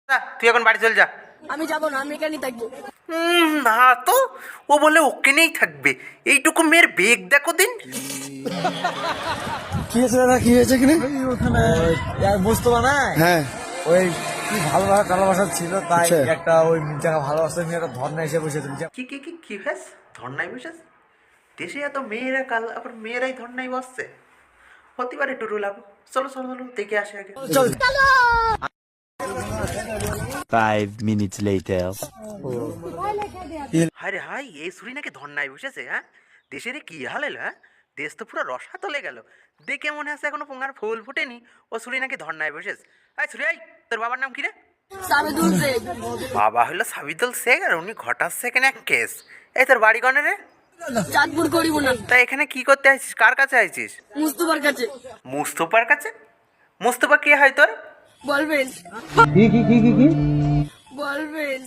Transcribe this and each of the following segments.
তুই এখন বাড়ি চল যা। আমি যাবো না, আমি এখানেই থাকবো। না তো, ও বলে ওখানেই থাকবে। এইটুকু মেয়ের বেগ দেখো দিন। কি হয়েছে দাদা, কি হয়েছে কিনে? মোস্তফা না, হ্যাঁ, ওই কি ভালোবাসা ছিল, তাই আচ্ছা। একটা ওই যাকে ভালোবাসা নিয়ে একটা ধর্ণা এসে বসে তুমি। কি ব্যাস ধর্নায় বসেছে? দেশে এত মেয়েরা, কাল আবার মেয়েরাই ধর্নায় বসছে। হতে পারে টুরু লাগো। চলো চলো চলো দেখে আসে আগে। চল 5 minutes later. হায় হাই, এই সুরি নাকি ধর্নায় বসেছে? হ্যাঁ, দেশের কি হাল এলো? হ্যাঁ, দেশ তো পুরো রসা তলে গেল। দেখে মনে হচ্ছে এখনো পোঙার ফুল ফুটেনি, ও সুরি নাকি ধর্নায় বসেছে। আই সুরি, আই তোর বাবার নাম কি রে? সাবিদুল শেখ। বাবা হলো সাবিদুল শেখ, আর উনি ঘটাচ্ছে এখানে এক কেস। এই তোর বাড়ি কনে রে? চাঁদপুর করিব না। তা এখানে কি করতে আইছিস? কার কাছে আইছিস? মুস্তফার কাছে। মুস্তফার কাছে? মুস্তফা কে হয় তোর? বলবেন কি বলবেন।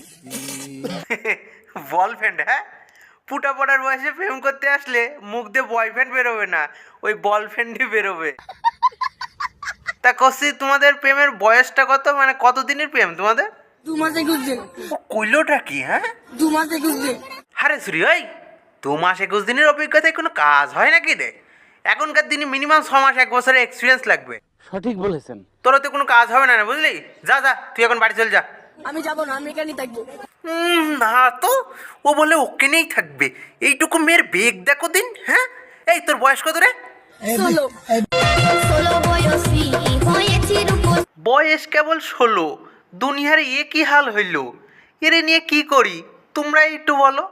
বলফ্রেন্ড? হ্যাঁ, পুটা পড়ার বয়সে প্রেম করতে আসলে মুখ দিয়ে বয়ফ্রেন্ড বেরোবে না, ওই বলফ্রেন্ডই বেরোবে। তা কসি, তোমাদের প্রেমের বয়সটা কত? মানে কতদিনের প্রেম তোমাদের? 2 মাস 21 দিন। ও কইলোটা কি? হ্যাঁ, 2 মাস 21 দিন। আরে সুরি ওই 2 মাস 21 দিনের অভিজ্ঞতায় কোনো কাজ হয় নাকি রে? এখনকার দিনে মিনিমাম 6 মাস 1 বছরের এক্সপিরিয়েন্স লাগবে। সঠিক বলেছেন। তোর তো কোনো কাজ হবে না, না বুঝলি? যা যা, তুই এখন বাড়ি চল যা। আমি যাবো না, আমি এখানেই থাকবো। না তো, ও বলে ওখানেই থাকবে। এইটুকু মেয়ের বেগ দেখো দিন। হ্যাঁ, এই তোর বয়স কত রে? 16। বয়স কেবল 16? দুনিয়ার এ কি হাল হইল? এরে নিয়ে কি করি তোমরা একটু বলো।